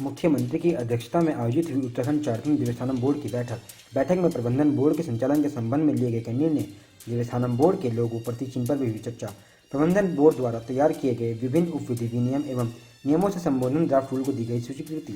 मुख्यमंत्री की अध्यक्षता में आयोजित हुई उत्तराखंड चारधाम देवस्थानम बोर्ड की बैठक में प्रबंधन बोर्ड के संचालन के संबंध में लिए गए कई निर्णय, देवस्थानम बोर्ड के लोगों प्रति चिन्ह पर भी हुई चर्चा। प्रबंधन बोर्ड द्वारा तैयार किए गए विभिन्न उपविधि विनियम एवं नियमों से संबोधन ड्राफ्ट रूल को दी गई स्वीकृति।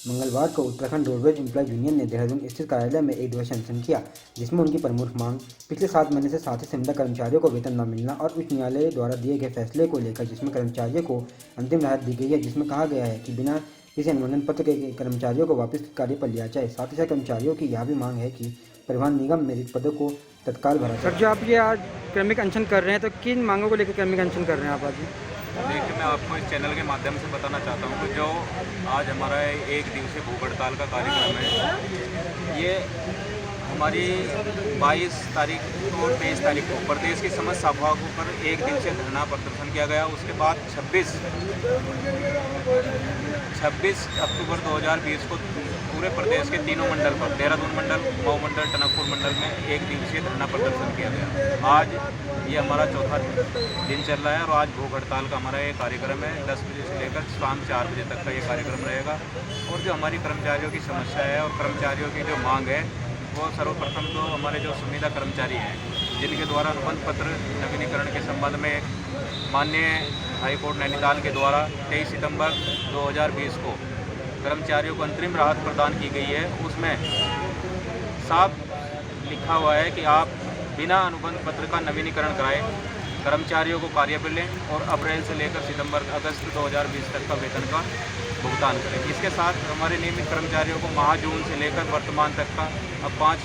मंगलवार को उत्तराखंड रोडवेज एम्प्लॉयज यूनियन ने देहरादून स्थित कार्यालय में एक दिवसीय अनशन किया, जिसमें उनकी प्रमुख मांग पिछले 7 महीने से साथी संविदा कर्मचारियों को वेतन न मिलना और उच्च न्यायालय द्वारा दिए गए फैसले को लेकर, जिसमें कर्मचारियों को अंतिम राहत दी गई है, जिसमें कहा गया है कि बिना किसी अनुबंधन पत्र के कर्मचारियों को वापस कार्य पर लिया जाए। साथ ही साथ कर्मचारियों की यह भी मांग है कि परिवहन निगम में रिक्त पदों को तत्काल भरा जाए। सर, जो आप ये आज क्रमिक अनशन कर रहे हैं, तो किन मांगों को लेकर क्रमिक अनशन कर रहे हैं आप आज? देखिए, मैं आपको इस चैनल के माध्यम से बताना चाहता हूँ कि जो आज हमारा 1 दिवसीय भूख हड़ताल का कार्यक्रम है, ये हमारी 22 तारीख और 23 तारीख को प्रदेश की समस्त सभाओं पर 1 दिवसीय धरना प्रदर्शन किया गया। उसके बाद 26 अक्टूबर 2020 को पूरे प्रदेश के तीनों मंडल पर, देहरादून मंडल, मऊ मंडल, टनकपुर मंडल में 1 दिवसीय धरना प्रदर्शन किया गया। आज ये हमारा चौथा दिन चल रहा है और आज भूख हड़ताल का हमारा ये कार्यक्रम है। 10 बजे से लेकर शाम 4 बजे तक का ये कार्यक्रम रहेगा। और जो हमारी कर्मचारियों की समस्या है और कर्मचारियों की जो मांग है, वो सर्वप्रथम तो हमारे जो संविदा कर्मचारी हैं, जिनके द्वारा अनुबंध पत्र नवीनीकरण के संबंध में माननीय हाईकोर्ट नैनीताल के द्वारा 23 सितंबर 2020 को कर्मचारियों को अंतरिम राहत प्रदान की गई है, उसमें साफ लिखा हुआ है कि आप बिना अनुबंध पत्र का नवीनीकरण कराएं, कर्मचारियों को कार्य पर लें और अप्रैल से लेकर अगस्त 2020 तक का वेतन का भुगतान करें। इसके साथ हमारे नियमित कर्मचारियों को माह जून से लेकर वर्तमान तक का अब 5।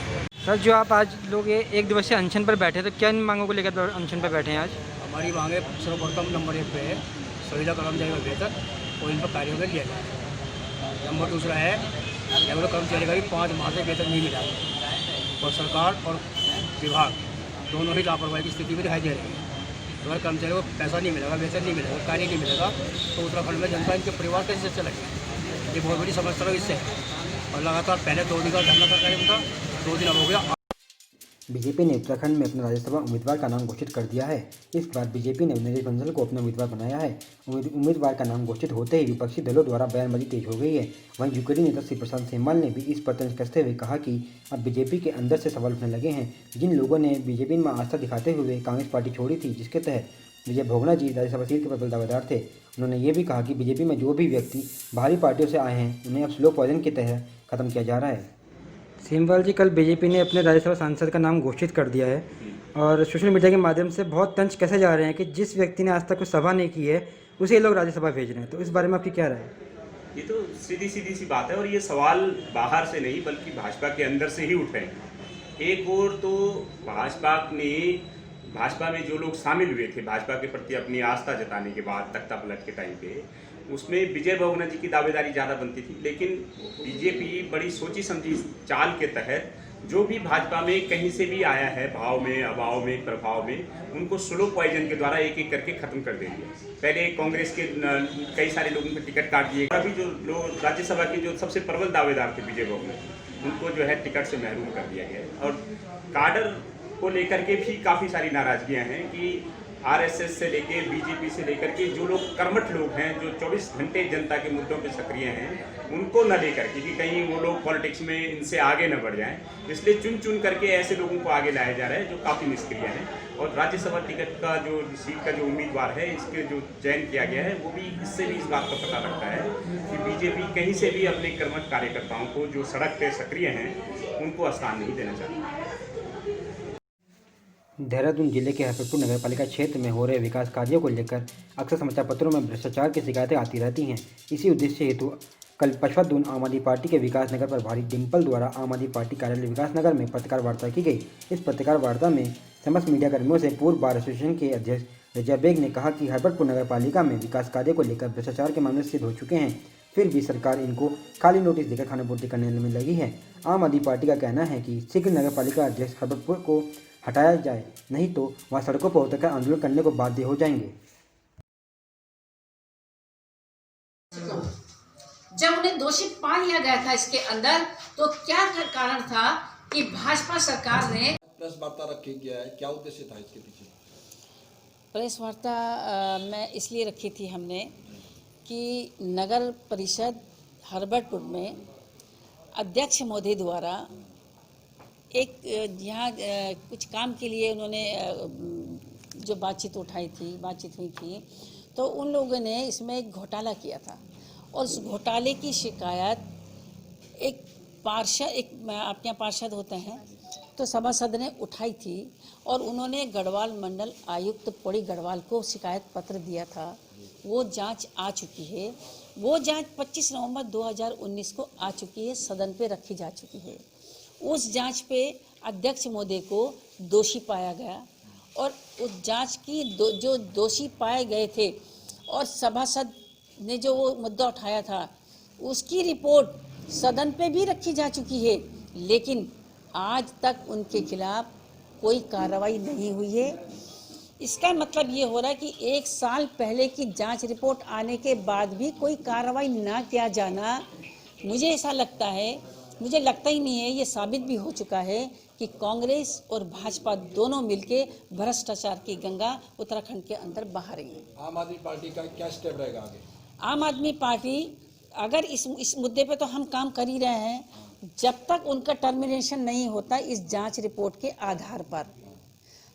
सर, जो आप आज लोग ये 1 दिवसीय अनशन पर बैठे, तो क्या इन मांगों को लेकर अनशन पर बैठे हैं आज? हमारी मांगे सर्वप्रथम नंबर 1 पे है संविदा कर्मचारियों का वेतन और इन पर कार्यों में लिया जाए। नंबर 2 है रेगुलर कर्मचारी का भी 5 माह से वेतन नहीं मिला और सरकार और विभाग दोनों ही लापरवाही की स्थिति में दिखाई दे रही है। अगर कर्मचारियों को पैसा नहीं मिलेगा, वेतन नहीं मिलेगा, कार्य नहीं मिलेगा, तो उत्तराखंड में जनता इनके परिवार कैसे चलेगी? ये बहुत बड़ी समस्या है इससे। और लगातार पहले 2 दिन का धरना का कार्यक्रम था, 2 दिन अब हो गया। बीजेपी ने उत्तराखंड में अपने राज्यसभा उम्मीदवार का नाम घोषित कर दिया है। इस बार बीजेपी ने नरेश बंसल को अपना उम्मीदवार बनाया है। उम्मीदवार का नाम घोषित होते ही विपक्षी दलों द्वारा बयानबाजी तेज हो गई है। वहीं यूकेडी नेता श्री प्रशांत सेमवाल ने भी इस पर तंज कसते हुए कहा कि अब बीजेपी के अंदर से सवाल उठने लगे हैं। जिन लोगों ने बीजेपी में आस्था दिखाते हुए कांग्रेस पार्टी छोड़ी थी, जिसके तहत विजय भोगना जी राज्यसभा सीट के प्रबल दावेदार थे, उन्होंने ये भी कहा कि बीजेपी में जो भी व्यक्ति बाहरी पार्टियों से आए हैं, उन्हें अब स्लो पॉइजन के तहत खत्म किया जा रहा है। सेमवाल जी, कल बीजेपी ने अपने राज्यसभा सांसद का नाम घोषित कर दिया है और सोशल मीडिया के माध्यम से बहुत तंज कैसे जा रहे हैं कि जिस व्यक्ति ने आज तक कोई सभा नहीं की है, उसे लोग राज्यसभा भेज रहे हैं। तो इस बारे में आपकी क्या राय है? ये तो सीधी सी बात है और ये सवाल बाहर से नहीं बल्कि भाजपा के अंदर से ही उठ रहे हैं। एक और तो भाजपा में जो लोग शामिल हुए थे भाजपा के प्रति अपनी आस्था जताने के बाद तख्ता पलट के टाइम पे, उसमें विजय बहुगुणा जी की दावेदारी ज़्यादा बनती थी। लेकिन बीजेपी बड़ी सोची समझी चाल के तहत जो भी भाजपा में कहीं से भी आया है, भाव में, अभाव में, प्रभाव में, उनको स्लो पॉइजन के द्वारा एक एक करके खत्म कर देंगे। पहले कांग्रेस के कई सारे लोगों को टिकट काट दिए। अभी जो लोग राज्यसभा के जो सबसे प्रबल दावेदार थे विजय बहुगुणा, उनको जो है टिकट से महरूम कर दिया गया। और काडर को लेकर के भी काफ़ी सारी नाराजगियां हैं कि आरएसएस से लेके बीजेपी से लेकर के जो लोग कर्मठ लोग हैं, जो 24 घंटे जनता के मुद्दों पे सक्रिय हैं, उनको न लेकर के कि कहीं वो लोग पॉलिटिक्स में इनसे आगे न बढ़ जाएं, इसलिए चुन करके ऐसे लोगों को आगे लाया जा रहा है जो काफ़ी निष्क्रिय हैं। और राज्यसभा टिकट का जो सीट का जो उम्मीदवार है, इसके जो चयन किया गया है, वो भी इससे भी इस बात का पता लगता है कि बीजेपी कहीं से भी अपने कर्मठ कार्यकर्ताओं को जो सड़क पर सक्रिय हैं, उनको स्थान नहीं देना चाहती। देहरादून जिले के हरपुर नगरपालिका क्षेत्र में हो रहे विकास कार्यों को लेकर अक्सर समाचार पत्रों में भ्रष्टाचार की शिकायतें आती रहती हैं। इसी उद्देश्य हेतु कल पचपदून आम आदमी पार्टी के विकास नगर प्रभारी डिम्पल द्वारा आम आदमी पार्टी कार्यालय विकास नगर में पत्रकार वार्ता की गई। इस पत्रकार वार्ता में समस्त मीडिया कर्मियों से पूर्व बार एसोसिएशन के अध्यक्ष रजिया बेग ने कहा कि हरपुर नगरपालिका में विकास कार्य को लेकर भ्रष्टाचार के मामले सिद्ध हो चुके हैं, फिर भी सरकार इनको खाली नोटिस देकर खानापूर्ति करने में लगी है। आम आदमी पार्टी का कहना है कि शीघ्र नगरपालिका अध्यक्ष हरपुर को हटाया जाए, नहीं तो वह सड़कों पर उतरकर आंदोलन करने को बाध्य हो जाएंगे। जब उन्हें दोषी पा लिया गया था इसके अंदर, तो क्या कारण था कि भाजपा सरकार ने प्रेस वार्ता रखी गया है, क्या उद्देश्य था इसके पीछे? प्रेस वार्ता में इसलिए रखी थी हमने कि नगर परिषद हर्बटपुर में अध्यक्ष महोदय द्वारा एक यहाँ कुछ काम के लिए उन्होंने जो बातचीत हुई थी, तो उन लोगों ने इसमें एक घोटाला किया था और उस घोटाले की शिकायत एक आपके यहाँ पार्षद होते हैं, तो सभासद ने उठाई थी और उन्होंने गढ़वाल मंडल आयुक्त पौड़ी गढ़वाल को शिकायत पत्र दिया था। वो जांच आ चुकी है। वो जांच 25 नवंबर 2019 को आ चुकी है, सदन पे रखी जा चुकी है। उस जांच पे अध्यक्ष महोदय को दोषी पाया गया और उस जांच की जो दोषी पाए गए थे और सभासद ने जो वो मुद्दा उठाया था, उसकी रिपोर्ट सदन पे भी रखी जा चुकी है, लेकिन आज तक उनके खिलाफ कोई कार्रवाई नहीं हुई है। इसका मतलब ये हो रहा है कि 1 साल पहले की जांच रिपोर्ट आने के बाद भी कोई कार्रवाई ना किया जाना, मुझे ऐसा लगता है, मुझे लगता ही नहीं है, ये साबित भी हो चुका है कि कांग्रेस और भाजपा दोनों मिलके भ्रष्टाचार की गंगा उत्तराखंड के अंदर बहा रही है। आम आदमी पार्टी का क्या स्टेप रहेगा आगे? आम आदमी पार्टी अगर इस मुद्दे पे तो हम काम कर ही रहे हैं, जब तक उनका टर्मिनेशन नहीं होता इस जांच रिपोर्ट के आधार पर,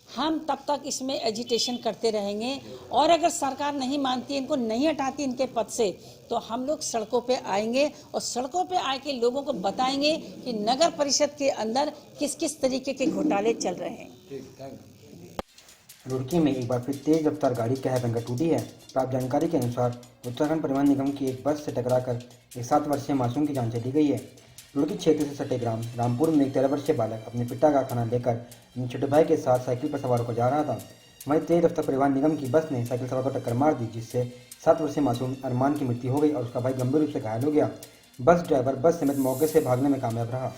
हम तब तक इसमें एजिटेशन करते रहेंगे और अगर सरकार नहीं मानती, इनको नहीं हटाती इनके पद से, तो हम लोग सड़कों पे आएंगे और सड़कों पे आके लोगों को बताएंगे कि नगर परिषद के अंदर किस किस तरीके के घोटाले चल रहे हैं। रुड़की में एक बार फिर तेज रफ्तार गाड़ी कह बनकर टूटी है। प्राप्त जानकारी के अनुसार उत्तराखंड परिवहन निगम की एक बस से टकराकर एक 7 वर्षीय मासूम की जान चली गई है। रुड़की क्षेत्र से सटे ग्राम रामपुर में एक 13 वर्षीय बालक अपने पिता का खाना लेकर अपने छोटे भाई के साथ साइकिल पर सवार होकर जा रहा था। वहीं तेज रफ्तार परिवहन निगम की बस ने साइकिल सवार को टक्कर मार दी, जिससे 7 वर्षीय मासूम अरमान की मृत्यु हो गई और उसका भाई गंभीर रूप से घायल हो गया। बस ड्राइवर बस समेत मौके से भागने में कामयाब रहा।